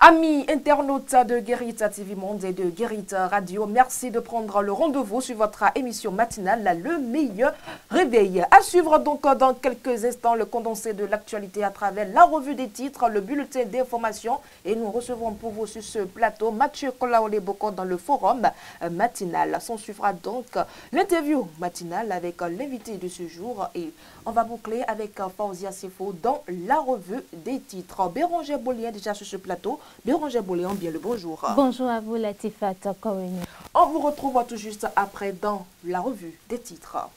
Amis internautes de Guérit TV Monde et de Guérit Radio, merci de prendre le rendez-vous sur votre émission matinale, le meilleur réveil. À suivre donc dans quelques instants le condensé de l'actualité à travers la revue des titres, le bulletin d'information et nous recevrons pour vous sur ce plateau Mathieu Kolaole-Boko dans le forum matinal. S'en suivra donc l'interview matinale avec l'invité de ce jour et on va boucler avec Fauzia Sefo dans la revue des titres. Bérangère Bolien déjà sur ce plateau. Bérangère Bolien, bien le bonjour. Bonjour à vous Latifat Koroni. On vous retrouve tout juste après dans la revue des titres.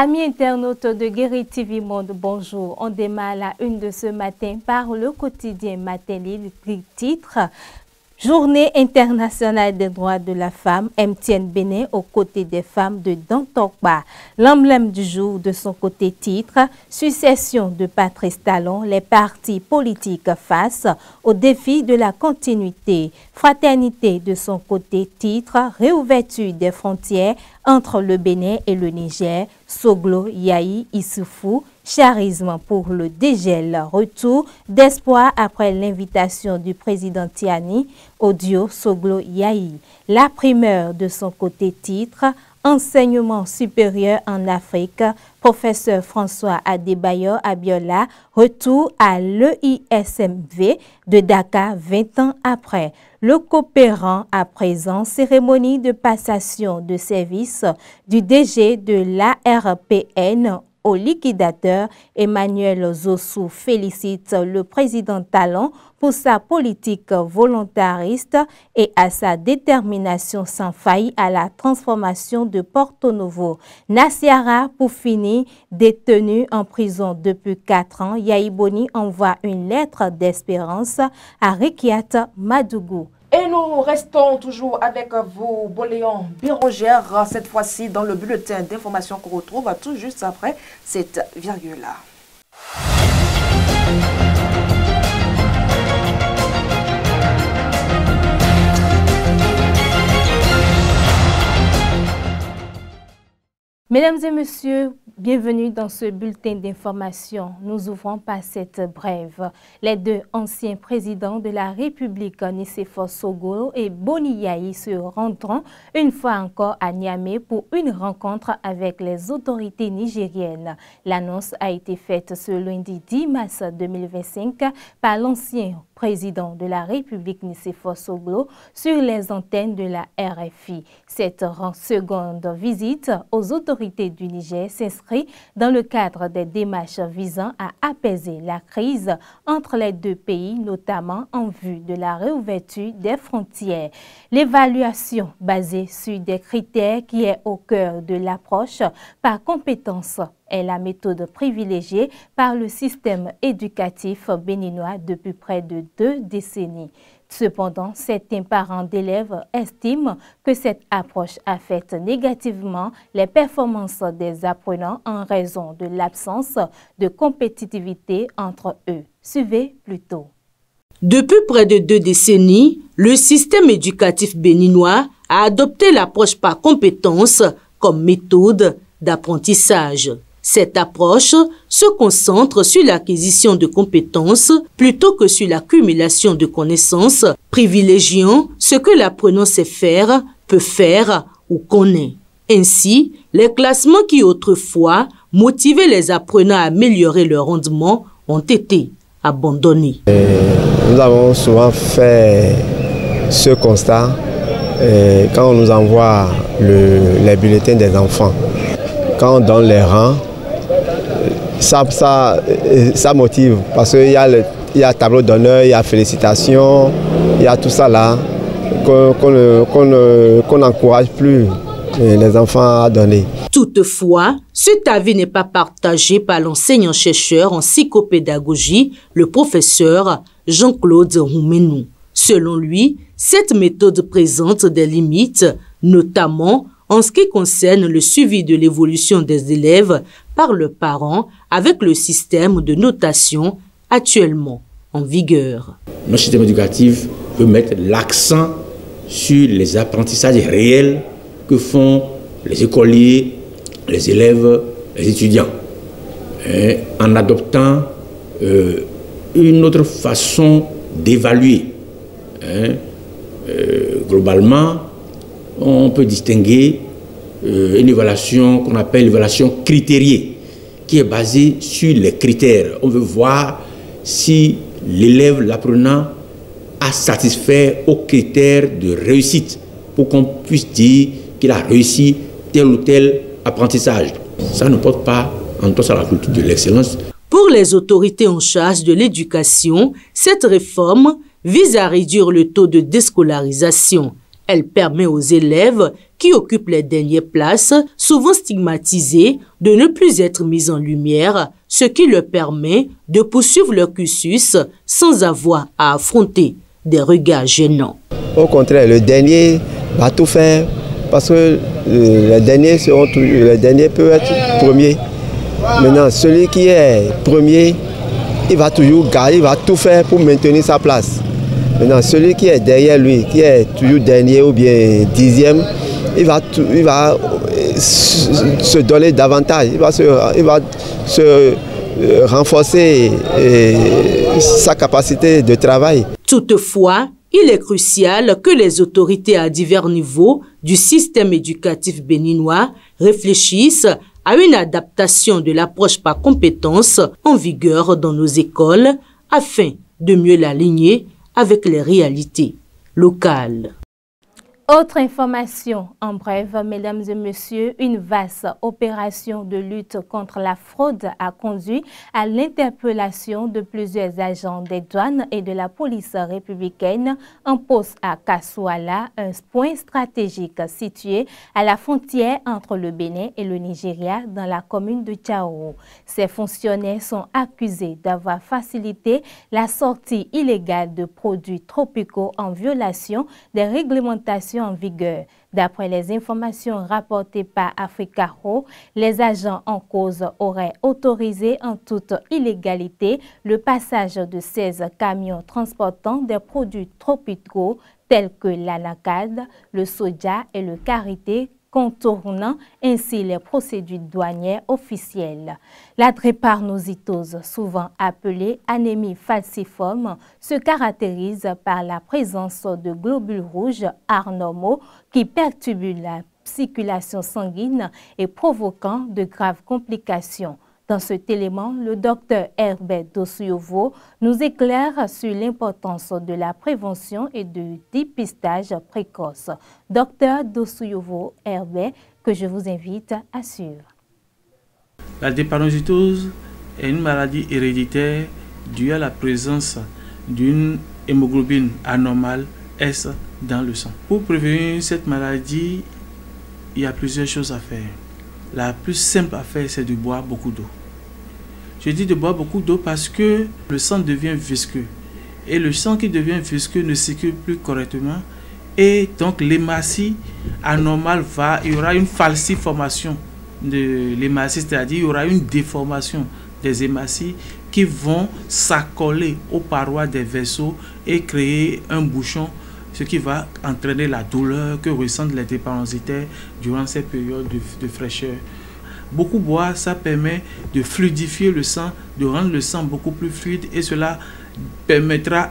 Amis internautes de Guérit TV Monde, bonjour. On démarre la une de ce matin par le quotidien Matinée, le titre Journée internationale des droits de la femme, MTN Bénin aux côtés des femmes de Dantokba. L'emblème du jour de son côté titre, succession de Patrice Talon, les partis politiques face au défi de la continuité. Fraternité de son côté titre, réouverture des frontières entre le Bénin et le Niger, Soglo Yahi Issoufou, charisme pour le dégel, retour d'espoir après l'invitation du président Tiani, audio Soglo Yahi. La primeur de son côté titre, enseignement supérieur en Afrique, professeur François Adebayor Abiola, retour à l'EISMV de Dakar 20 ans après. Le coopérant à présent, cérémonie de passation de service du DG de l'ARPN au liquidateur. Emmanuel Zossou félicite le président Talon pour sa politique volontariste et à sa détermination sans faille à la transformation de Porto Novo. Nassiara, pour finir, détenu en prison depuis 4 ans, Yaïboni envoie une lettre d'espérance à Rikiat Madougou. Et nous restons toujours avec vous, Boléon Bérangère, cette fois-ci dans le bulletin d'information qu'on retrouve tout juste après cette virgule-là. Mesdames et messieurs, bienvenue dans ce bulletin d'information. Nous ouvrons par cette brève. Les deux anciens présidents de la République, Nicéphore Soglo et Boni Yahi, se rendront une fois encore à Niamey pour une rencontre avec les autorités nigériennes. L'annonce a été faite ce lundi 10 mars 2025 par l'ancien président de la République Nicéphore Soglo sur les antennes de la RFI. Cette seconde visite aux autorités du Niger s'inscrit dans le cadre des démarches visant à apaiser la crise entre les deux pays, notamment en vue de la réouverture des frontières. L'évaluation basée sur des critères qui est au cœur de l'approche par compétence est la méthode privilégiée par le système éducatif béninois depuis près de 2 décennies. Cependant, certains parents d'élèves estiment que cette approche affecte négativement les performances des apprenants en raison de l'absence de compétitivité entre eux. Suivez plutôt. Depuis près de 2 décennies, le système éducatif béninois a adopté l'approche par compétences comme méthode d'apprentissage. Cette approche se concentre sur l'acquisition de compétences plutôt que sur l'accumulation de connaissances, privilégiant ce que l'apprenant sait faire, peut faire ou connaît. Ainsi, les classements qui autrefois motivaient les apprenants à améliorer leur rendement ont été abandonnés. Nous avons souvent fait ce constat quand on nous envoie les bulletins des enfants. Quand on donne les rangs, ça motive parce qu'il y a tableau d'honneur, il y a félicitations, il y a tout ça là qu'on n'encourage plus les enfants à donner. Toutefois, cet avis n'est pas partagé par l'enseignant-chercheur en psychopédagogie, le professeur Jean-Claude Roumenou. Selon lui, cette méthode présente des limites, notamment en ce qui concerne le suivi de l'évolution des élèves par leurs parents avec le système de notation actuellement en vigueur. Notre système éducatif veut mettre l'accent sur les apprentissages réels que font les écoliers, les élèves, les étudiants, en adoptant une autre façon d'évaluer. Globalement, on peut distinguer une évaluation qu'on appelle l'évaluation critériée, qui est basée sur les critères. On veut voir si l'élève, l'apprenant, a satisfait aux critères de réussite pour qu'on puisse dire qu'il a réussi tel ou tel apprentissage. Ça ne porte pas en tout cas à la culture de l'excellence. Pour les autorités en charge de l'éducation, cette réforme vise à réduire le taux de déscolarisation. Elle permet aux élèves qui occupent les dernières places, souvent stigmatisés, de ne plus être mis en lumière, ce qui leur permet de poursuivre leur cursus sans avoir à affronter des regards gênants. Au contraire, le dernier va tout faire parce que les derniers peuvent être premiers. Maintenant, celui qui est premier, il va toujours garder, il va tout faire pour maintenir sa place. Maintenant, celui qui est derrière lui, qui est toujours dernier ou bien dixième, il va se donner davantage, il va se renforcer sa capacité de travail. Toutefois, il est crucial que les autorités à divers niveaux du système éducatif béninois réfléchissent à une adaptation de l'approche par compétences en vigueur dans nos écoles afin de mieux l'aligner avec les réalités locales. Autre information, en bref, mesdames et messieurs, une vaste opération de lutte contre la fraude a conduit à l'interpellation de plusieurs agents des douanes et de la police républicaine en poste à Kassouala, un point stratégique situé à la frontière entre le Bénin et le Nigeria dans la commune de Tchao. Ces fonctionnaires sont accusés d'avoir facilité la sortie illégale de produits tropicaux en violation des réglementations en vigueur. D'après les informations rapportées par Africaro, les agents en cause auraient autorisé en toute illégalité le passage de 16 camions transportant des produits tropicaux tels que l'anacade, le soja et le karité, contournant ainsi les procédures douanières officielles. La drépanocytose, souvent appelée anémie falciforme, se caractérise par la présence de globules rouges anormaux qui perturbent la circulation sanguine et provoquant de graves complications. Dans cet élément, le docteur Herbert Dosuyovo nous éclaire sur l'importance de la prévention et du dépistage précoce. Docteur Dosuyovo Herbert, que je vous invite à suivre. La drépanocytose est une maladie héréditaire due à la présence d'une hémoglobine anormale S dans le sang. Pour prévenir cette maladie, il y a plusieurs choses à faire. La plus simple à faire, c'est de boire beaucoup d'eau. Je dis de boire beaucoup d'eau parce que le sang devient visqueux. Et le sang qui devient visqueux ne circule plus correctement. Et donc l'hématie anormale il y aura une falciformation de l'hématie, c'est-à-dire il y aura une déformation des hématies qui vont s'accoler aux parois des vaisseaux et créer un bouchon, ce qui va entraîner la douleur que ressentent les drépanocytaires durant ces périodes de fraîcheur. Beaucoup boire, ça permet de fluidifier le sang, de rendre le sang beaucoup plus fluide et cela permettra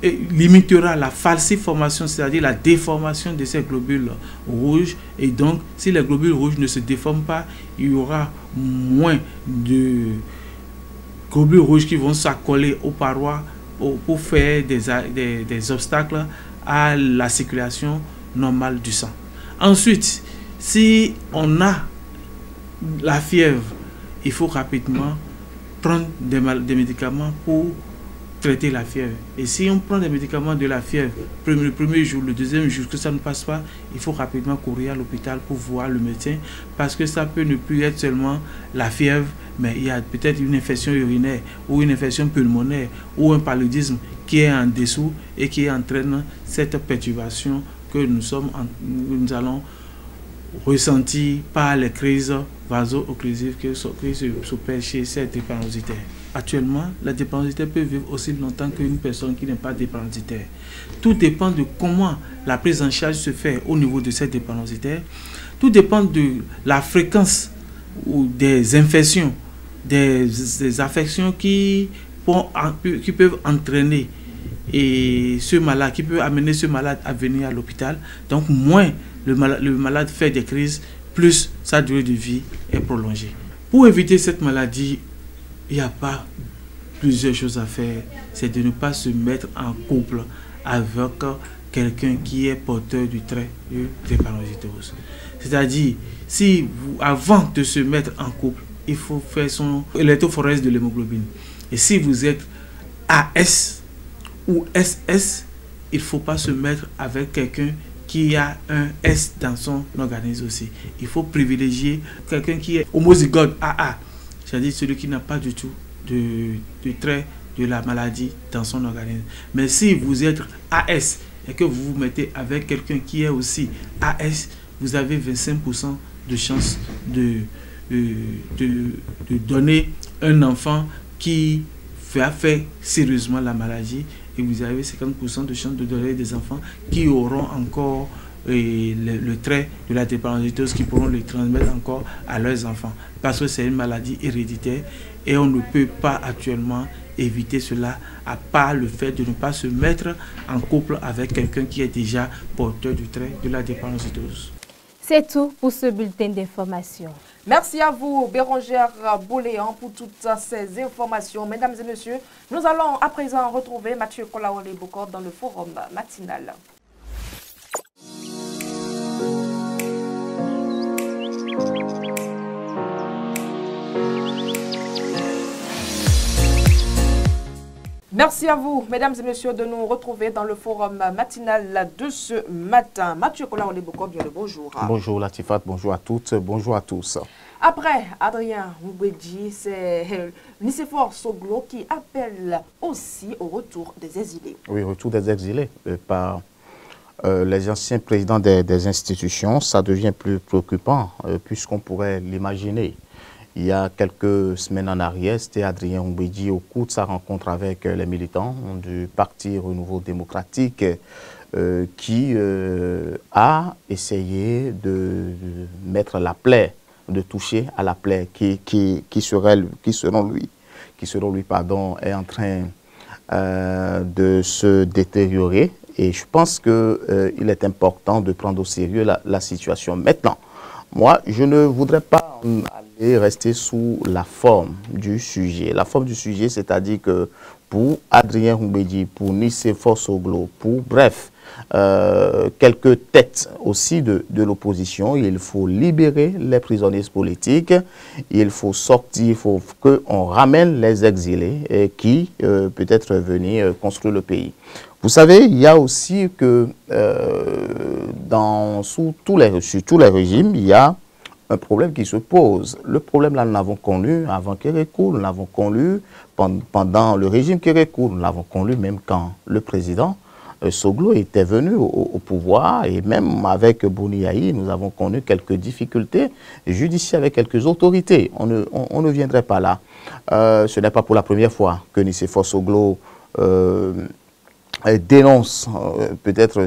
limitera la falciformation, c'est-à-dire la déformation de ces globules rouges. Et donc, si les globules rouges ne se déforment pas, il y aura moins de globules rouges qui vont s'accoler aux parois pour faire des obstacles à la circulation normale du sang. Ensuite, si on a la fièvre, il faut rapidement prendre des médicaments pour traiter la fièvre. Et si on prend des médicaments de la fièvre, le premier jour, le deuxième jour, que ça ne passe pas, il faut rapidement courir à l'hôpital pour voir le médecin, parce que ça peut ne plus être seulement la fièvre, mais il y a peut-être une infection urinaire ou une infection pulmonaire ou un paludisme qui est en dessous et qui entraîne cette perturbation que nous allons ressenties par les crises vaso-occlusives qui s'opèrent chez ces drépanocytaires. Actuellement, la drépanocytaire peut vivre aussi longtemps qu'une personne qui n'est pas drépanocytaire. Tout dépend de comment la prise en charge se fait au niveau de cette drépanocytaire. Tout dépend de la fréquence ou des infections, des affections qui peuvent entraîner et ce malade, qui peut amener ce malade à venir à l'hôpital. Donc moins le malade fait des crises, plus sa durée de vie est prolongée. Pour éviter cette maladie, il n'y a pas plusieurs choses à faire. C'est de ne pas se mettre en couple avec quelqu'un qui est porteur du trait de drépanocytose. C'est-à-dire, avant de se mettre en couple, il faut faire son électrophorèse de l'hémoglobine. Et si vous êtes AS ou SS, il ne faut pas se mettre avec quelqu'un qui a un S dans son organisme aussi. Il faut privilégier quelqu'un qui est homozygote AA, c'est-à-dire celui qui n'a pas du tout de trait de la maladie dans son organisme. Mais si vous êtes AS et que vous vous mettez avec quelqu'un qui est aussi AS, vous avez 25% de chance de donner un enfant qui va faire sérieusement la maladie, et vous avez 50% de chance de donner des enfants qui auront encore le trait de la drépanocytose, qui pourront le transmettre encore à leurs enfants, parce que c'est une maladie héréditaire et on ne peut pas actuellement éviter cela, à part le fait de ne pas se mettre en couple avec quelqu'un qui est déjà porteur du trait de la drépanocytose. C'est tout pour ce bulletin d'information. Merci à vous, Bérangère Bouléan, pour toutes ces informations. Mesdames et messieurs, nous allons à présent retrouver Mathieu Kolaole-Bokor dans le forum matinal. Merci à vous, mesdames et messieurs, de nous retrouver dans le forum matinal de ce matin. Mathieu Kolaole-Bokor, bien le bonjour. Bonjour Latifat, bonjour à toutes, bonjour à tous. Après Adrien Mbedji, c'est Nicéphore Soglo qui appelle aussi au retour des exilés. Oui, retour des exilés par les anciens présidents des institutions. Ça devient plus préoccupant puisqu'on pourrait l'imaginer. Il y a quelques semaines en arrière, c'était Adrien Mbedji au cours de sa rencontre avec les militants du Parti Renouveau Démocratique qui a essayé de mettre la plaie, de toucher à la plaie qui selon lui, est en train de se détériorer. Et je pense qu'il est important de prendre au sérieux la situation. Maintenant, moi, je ne voudrais pas aller rester sous la forme du sujet. La forme du sujet, c'est-à-dire que pour Adrien Mbedji, pour Nicéphore Soglo, bref, quelques têtes aussi de l'opposition, il faut libérer les prisonniers politiques, il faut sortir, il faut qu'on ramène les exilés qui peut-être venir construire le pays. Vous savez, il y a aussi que sur tous les régimes, il y a un problème qui se pose. Le problème là, nous l'avons connu avant Kérékou, nous l'avons connu pendant le régime Kérékou, nous l'avons connu même quand le président Soglo était venu au pouvoir, et même avec Bouniaï, nous avons connu quelques difficultés judiciaires avec quelques autorités. On ne viendrait pas là. Ce n'est pas pour la première fois que Nicéphore Soglo dénonce peut-être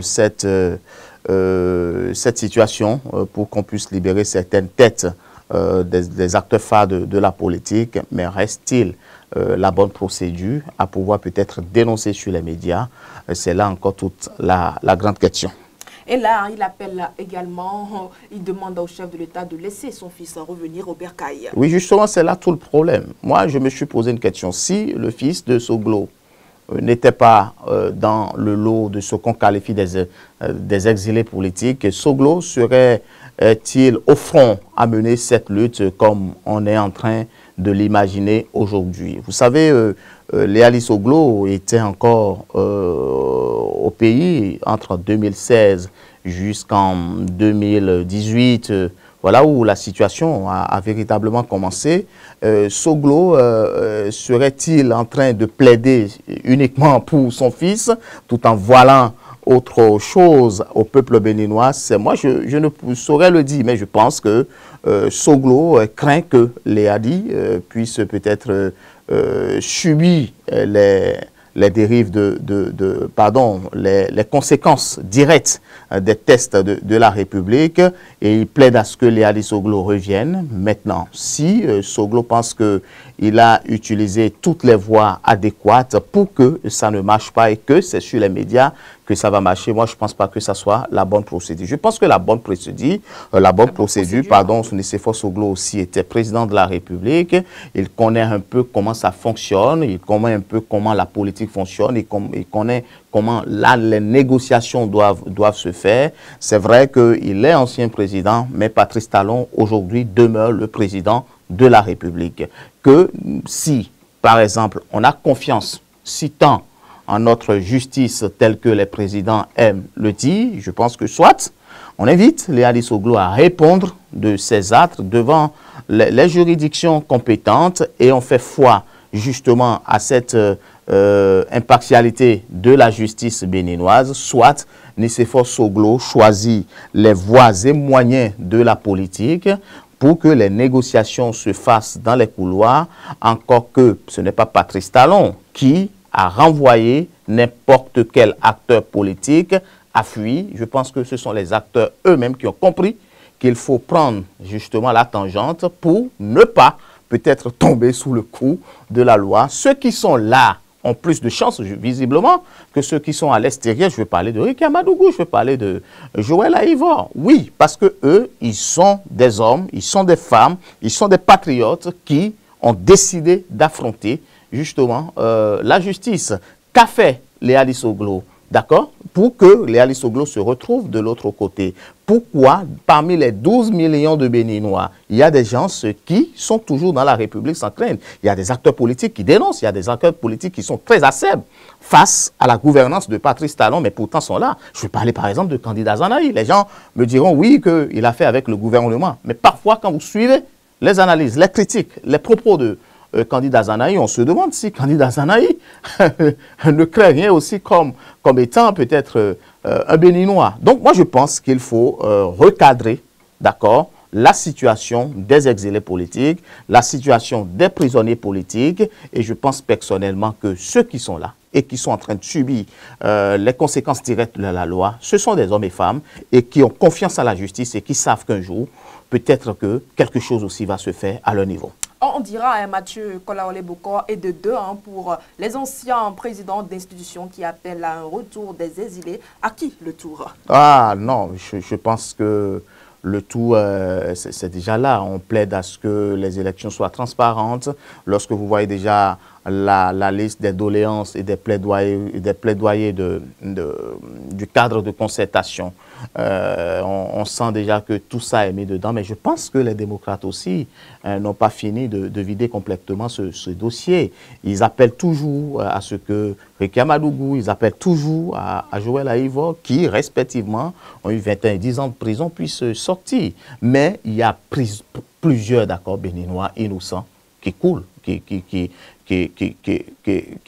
cette situation pour qu'on puisse libérer certaines têtes des acteurs phares de la politique, mais reste-t-il la bonne procédure à pouvoir peut-être dénoncer sur les médias? C'est là encore toute la grande question. Et là, il appelle également, il demande au chef de l'État de laisser son fils revenir au bercail. Oui, justement, c'est là tout le problème. Moi, je me suis posé une question. Si le fils de Soglo n'était pas dans le lot de ce qu'on qualifie des exilés politiques, Soglo serait-il au front à mener cette lutte comme on est en train de l'imaginer aujourd'hui? Vous savez, Léali Soglo était encore au pays entre 2016 jusqu'en 2018, voilà où la situation a véritablement commencé. Soglo serait-il en train de plaider uniquement pour son fils, tout en voilant autre chose au peuple béninois, c'est moi, je ne saurais le dire, mais je pense que Soglo craint que l'EADI puisse peut-être subir les dérives les conséquences directes des tests de la République, et il plaide à ce que l'EADI Soglo revienne. Maintenant, si Soglo pense qu'il a utilisé toutes les voies adéquates pour que ça ne marche pas et que c'est sur les médias que ça va marcher, moi je ne pense pas que ça soit la bonne procédure. Je pense que la bonne procédure, son Nicéphore Soglo aussi était président de la République, il connaît un peu comment ça fonctionne, il connaît un peu comment la politique fonctionne, il connaît comment là les négociations doivent se faire. C'est vrai qu'il est ancien président, mais Patrice Talon aujourd'hui demeure le président de la République. Que si, par exemple, on a confiance, si tant en notre justice telle que les présidents aiment le dire, je pense que soit on invite l'EADI Soglo à répondre de ses actes devant les juridictions compétentes et on fait foi justement à cette impartialité de la justice béninoise, soit Nicéphore Soglo choisit les voies et moyens de la politique pour que les négociations se fassent dans les couloirs, encore que ce n'est pas Patrice Talon qui a renvoyé n'importe quel acteur politique à fuir. Je pense que ce sont les acteurs eux-mêmes qui ont compris qu'il faut prendre justement la tangente pour ne pas peut-être tomber sous le coup de la loi. Ceux qui sont là ont plus de chances, visiblement, que ceux qui sont à l'extérieur. Je vais parler de Ricky Amadougou, je vais parler de Joël Aïvor. Oui, parce que eux, ils sont des hommes, ils sont des femmes, ils sont des patriotes qui ont décidé d'affronter justement la justice. Qu'a fait l'EADI Soglo, d'accord, pour que l'EADI Soglo se retrouve de l'autre côté? Pourquoi, parmi les 12 millions de Béninois, il y a des gens qui sont toujours dans la République sans crainte? Il y a des acteurs politiques qui dénoncent, il y a des acteurs politiques qui sont très acerbes face à la gouvernance de Patrice Talon, mais pourtant sont là. Je vais parler par exemple de candidat Zanaï. Les gens me diront oui qu'il a fait avec le gouvernement, mais parfois quand vous suivez les analyses, les critiques, les propos de candidat Zanaï, on se demande si candidat Zanaï ne crée rien aussi comme étant peut-être un Béninois. Donc moi je pense qu'il faut recadrer, d'accord, la situation des exilés politiques, la situation des prisonniers politiques, et je pense personnellement que ceux qui sont là et qui sont en train de subir les conséquences directes de la loi, ce sont des hommes et femmes et qui ont confiance à la justice et qui savent qu'un jour, peut-être que quelque chose aussi va se faire à leur niveau. On dira, Mathieu Kolaole-Bokor, et de deux pour les anciens présidents d'institutions qui appellent à un retour des exilés. À qui le tour? Ah non, je pense que le tout, c'est déjà là. On plaide à ce que les élections soient transparentes. Lorsque vous voyez déjà la liste des doléances et des plaidoyers du cadre de concertation, on sent déjà que tout ça est mis dedans. Mais je pense que les démocrates aussi n'ont pas fini de vider complètement ce dossier. Ils appellent toujours à ce que Ricky Amadougou, ils appellent toujours à Joël Aïvor, qui respectivement ont eu 21 et 10 ans de prison, puissent sortir. Mais il y a plusieurs d'accords béninois innocents qui coulent, qui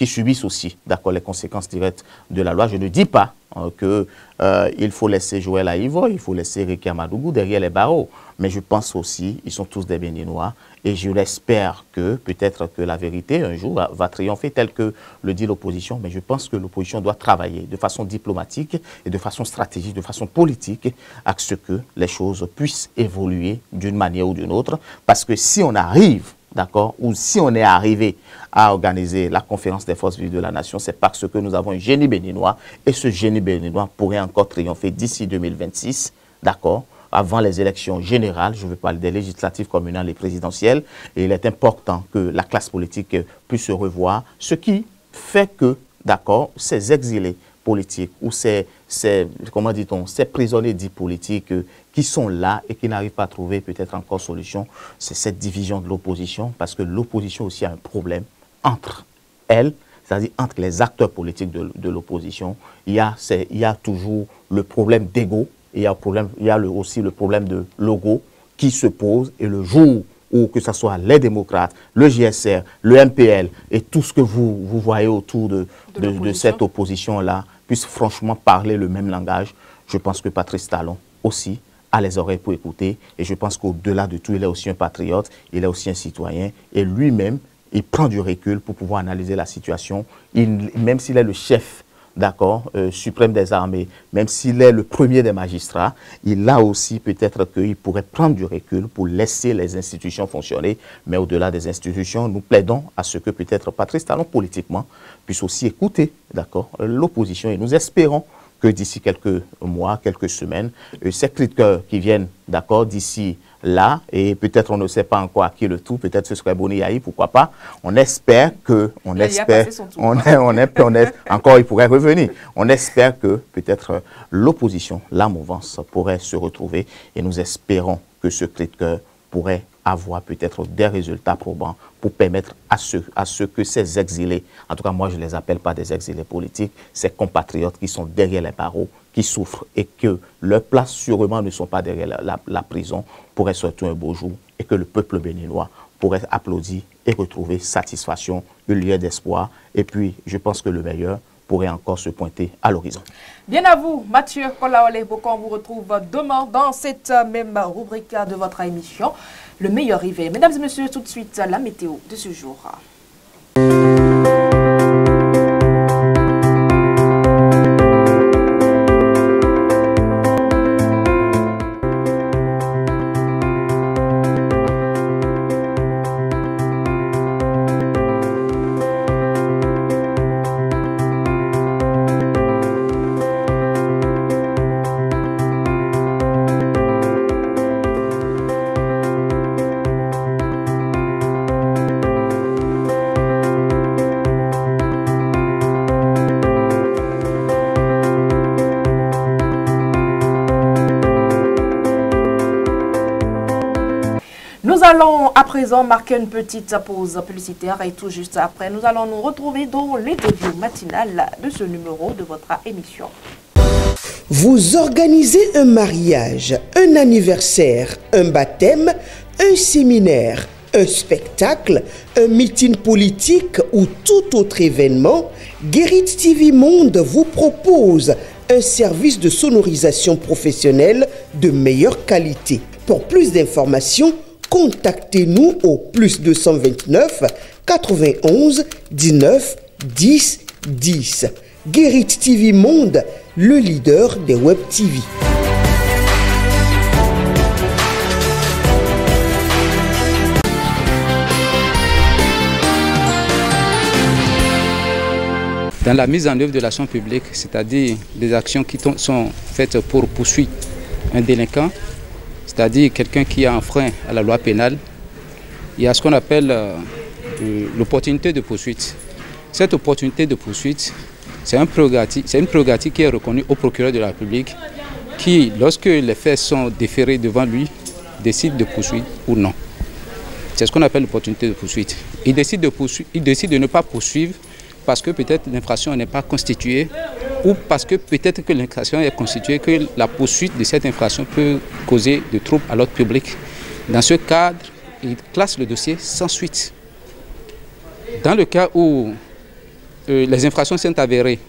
subissent aussi les conséquences directes de la loi. Je ne dis pas qu'il faut laisser Joël Aïvor, il faut laisser Ricky Amadougou derrière les barreaux. Mais je pense aussi, ils sont tous des Béninois et je l'espère que peut-être que la vérité un jour va triompher tel que le dit l'opposition. Mais je pense que l'opposition doit travailler de façon diplomatique et de façon stratégique, de façon politique à ce que les choses puissent évoluer d'une manière ou d'une autre. Parce que si on arrive, d'accord, ou si on est arrivé à organiser la conférence des forces vives de la nation, c'est parce que nous avons un génie béninois et ce génie béninois pourrait encore triompher d'ici 2026, d'accord, avant les élections générales, je veux parler des législatives, communales et présidentielles, et il est important que la classe politique puisse se revoir, ce qui fait que, d'accord, ces exilés politiques ou ces prisonniers dits politiques qui sont là et qui n'arrivent pas à trouver peut-être encore solution, c'est cette division de l'opposition, parce que l'opposition aussi a un problème entre elle, c'est-à-dire entre les acteurs politiques de l'opposition. Il y a toujours le problème d'ego, et il y a aussi le problème de logo qui se pose, et le jour où que ce soit les démocrates, le GSR, le MPL et tout ce que vous voyez autour de cette opposition-là, puissent franchement parler le même langage. Je pense que Patrice Talon aussi a les oreilles pour écouter. Et je pense qu'au-delà de tout, il est aussi un patriote, il est aussi un citoyen. Et lui-même, il prend du recul pour pouvoir analyser la situation. Même s'il est le chef, suprême des armées, même s'il est le premier des magistrats, il a aussi peut-être qu'il pourrait prendre du recul pour laisser les institutions fonctionner. Mais au-delà des institutions, nous plaidons à ce que peut-être Patrice Talon, politiquement, puisse aussi écouter l'opposition. Et nous espérons que d'ici quelques mois, quelques semaines, ces cris de cœur qui viennent d'ici là, et peut-être on ne sait pas encore à qui le tout, peut-être ce serait Boni Yahi, pourquoi pas, on espère que, encore il pourrait revenir, on espère que peut-être l'opposition, la mouvance pourrait se retrouver, et nous espérons que ce cri de cœur pourrait avoir peut-être des résultats probants pour permettre à ceux que ces exilés, en tout cas moi je ne les appelle pas des exilés politiques, ces compatriotes qui sont derrière les barreaux, qui souffrent et que leurs places sûrement ne sont pas derrière la prison, pourraient sortir un beau jour et que le peuple béninois pourrait applaudir et retrouver satisfaction, une lueur d'espoir. Et puis je pense que le meilleur pourrait encore se pointer à l'horizon. Bien à vous, Mathieu Kolaole Bokon, on vous retrouve demain dans cette même rubrique de votre émission, Le meilleur réveil. Mesdames et messieurs, tout de suite, la météo de ce jour. Nous allons à présent marquer une petite pause publicitaire et tout juste après, nous allons nous retrouver dans l'interview matinale de ce numéro de votre émission. Vous organisez un mariage, un anniversaire, un baptême, un séminaire, un spectacle, un meeting politique ou tout autre événement, Guérit TV Monde vous propose un service de sonorisation professionnelle de meilleure qualité. Pour plus d'informations, contactez-nous au plus 229 91 19 10 10. Guérit TV Monde, le leader des Web TV. Dans la mise en œuvre de l'action publique, c'est-à-dire des actions qui sont faites pour poursuivre un délinquant, c'est-à-dire quelqu'un qui a enfreint à la loi pénale, il y a ce qu'on appelle l'opportunité de poursuite. Cette opportunité de poursuite, c'est une prérogative qui est reconnue au procureur de la République qui, lorsque les faits sont déférés devant lui, décide de poursuivre ou non. C'est ce qu'on appelle l'opportunité de poursuite. Il décide de ne pas poursuivre parce que peut-être l'infraction n'est pas constituée ou parce que peut-être que l'infraction est constituée, que la poursuite de cette infraction peut causer de troubles à l'ordre public. Dans ce cadre, il classe le dossier sans suite. Dans le cas où les infractions sont avérées,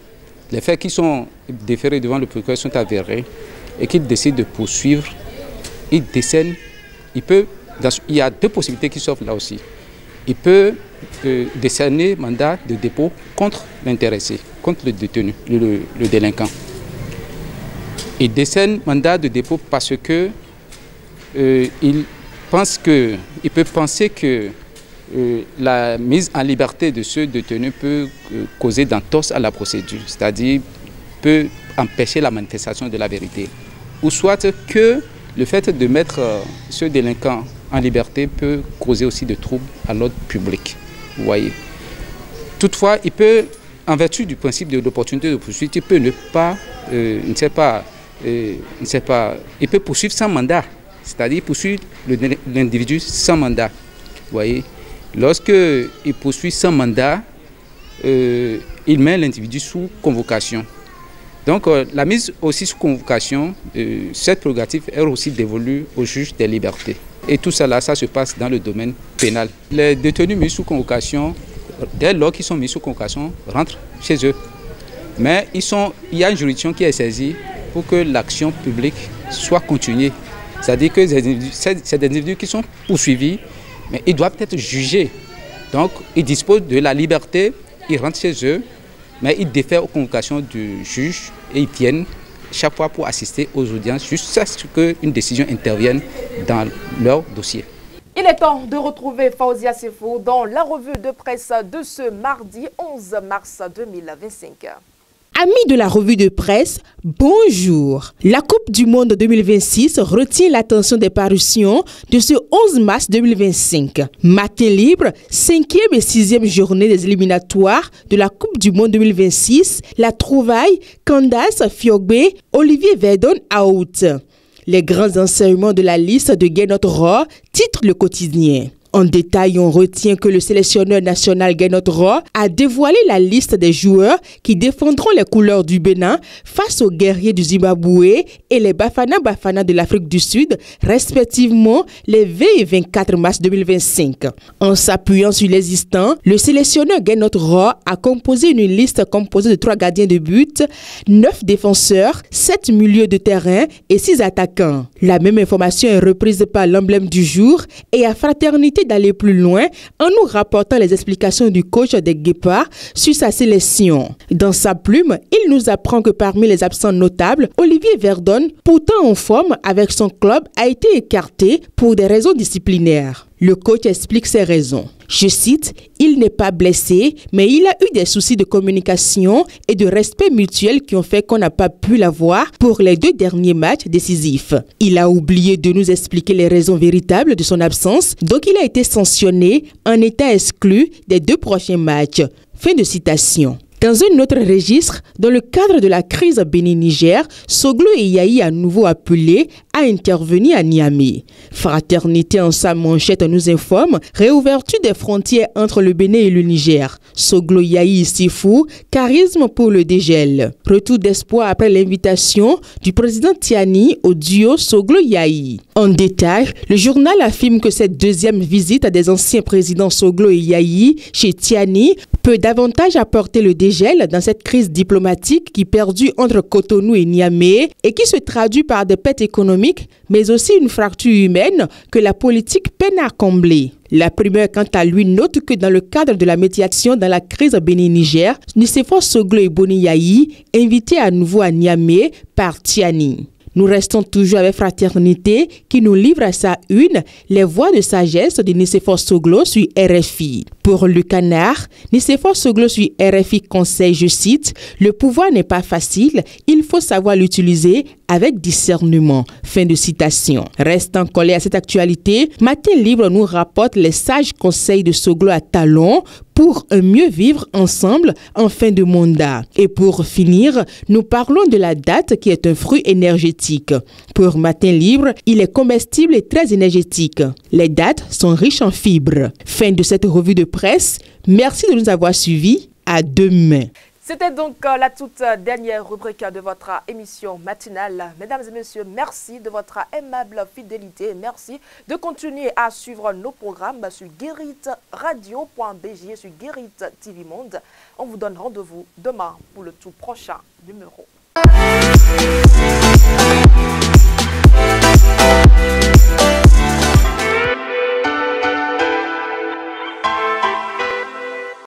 les faits qui sont déférés devant le procureur sont avérés et qu'il décide de poursuivre, il décèle, il y a deux possibilités qui s'offrent là aussi. Il peut décerner mandat de dépôt contre l'intéressé, contre le détenu, le délinquant. Il décerne mandat de dépôt parce que il peut penser que la mise en liberté de ce détenu peut causer d'entorse à la procédure, c'est-à-dire peut empêcher la manifestation de la vérité. Ou soit que le fait de mettre ce délinquant en liberté peut causer aussi de troubles à l'ordre public. Vous voyez. Toutefois, il peut, en vertu du principe de l'opportunité de poursuite, il peut il peut poursuivre sans mandat, c'est-à-dire poursuivre l'individu sans mandat. Vous voyez. Lorsqu'il poursuit sans mandat, il met l'individu sous convocation. Donc la mise aussi sous convocation, cette prérogative est aussi dévolue au juge des libertés. Et tout ça, ça se passe dans le domaine pénal. Les détenus mis sous convocation, dès lors qu'ils sont mis sous convocation, rentrent chez eux. Mais il y a une juridiction qui est saisie pour que l'action publique soit continuée. C'est-à-dire que c'est des individus qui sont poursuivis, mais ils doivent être jugés. Donc, ils disposent de la liberté, ils rentrent chez eux, mais ils défèrent aux convocations du juge et ils viennent chaque fois pour assister aux audiences jusqu'à ce qu'une décision intervienne dans leur dossier. Il est temps de retrouver Fauzia Sefo dans la revue de presse de ce mardi 11 mars 2025. Amis de la revue de presse, bonjour. La Coupe du Monde 2026 retient l'attention des parutions de ce 11 mars 2025. Matin libre, 5e et 6e journée des éliminatoires de la Coupe du Monde 2026. La trouvaille, Candace Fiogbe, Olivier Verdon out. Les grands enseignements de la liste de Guénot Roy titre le quotidien. En détail, on retient que le sélectionneur national Guénot Roy a dévoilé la liste des joueurs qui défendront les couleurs du Bénin face aux guerriers du Zimbabwe et les Bafana Bafana de l'Afrique du Sud, respectivement les 20 et 24 mars 2025. En s'appuyant sur l'existant, le sélectionneur Guénot Roy a composé une liste composée de 3 gardiens de but, 9 défenseurs, 7 milieux de terrain et 6 attaquants. La même information est reprise par l'emblème du jour et à Fraternité d'aller plus loin en nous rapportant les explications du coach des Guépards sur sa sélection. Dans sa plume, il nous apprend que parmi les absents notables, Olivier Verdon, pourtant en forme avec son club, a été écarté pour des raisons disciplinaires. Le coach explique ses raisons. Je cite, « Il n'est pas blessé, mais il a eu des soucis de communication et de respect mutuel qui ont fait qu'on n'a pas pu l'avoir pour les 2 derniers matchs décisifs. Il a oublié de nous expliquer les raisons véritables de son absence, donc il a été sanctionné en étant exclu des 2 prochains matchs. » Fin de citation. Dans un autre registre, dans le cadre de la crise Bénin-Niger, Soglo et Yahi à nouveau appelé à intervenir à Niamey. Fraternité en sa manchette nous informe réouverture des frontières entre le Bénin et le Niger. Soglo Yahi Sifou, charisme pour le dégel. Retour d'espoir après l'invitation du président Tiani au duo Soglo Yahi. En détail, le journal affirme que cette deuxième visite des anciens présidents Soglo et Yahi chez Tiani peut davantage apporter le dégel dans cette crise diplomatique qui perdure entre Cotonou et Niamey et qui se traduit par des pertes économiques, mais aussi une fracture humaine que la politique peine à combler. La primeur, quant à lui, note que dans le cadre de la médiation dans la crise Bénin-Niger, Nicéphore Soglo et Boni Yahi, invités à nouveau à Niamey par Tiani. Nous restons toujours avec Fraternité qui nous livre à sa une les voix de sagesse de Nicéphore Soglo sur RFI. Pour le Canard, Nicéphore Soglo sur RFI conseille, je cite, « Le pouvoir n'est pas facile, il faut savoir l'utiliser avec discernement. » Fin de citation. Restant collé à cette actualité, Matin Libre nous rapporte les sages conseils de Soglo à Talon pour un mieux vivre ensemble en fin de mandat. Et pour finir, nous parlons de la date qui est un fruit énergétique. Pour Matin Libre, il est comestible et très énergétique. Les dattes sont riches en fibres. Fin de cette revue de presse. Merci de nous avoir suivis. À demain. C'était donc la toute dernière rubrique de votre émission matinale. Mesdames et messieurs, merci de votre aimable fidélité. Merci de continuer à suivre nos programmes sur guéritradio.bj et sur Guérit TV Monde. On vous donne rendez-vous demain pour le tout prochain numéro.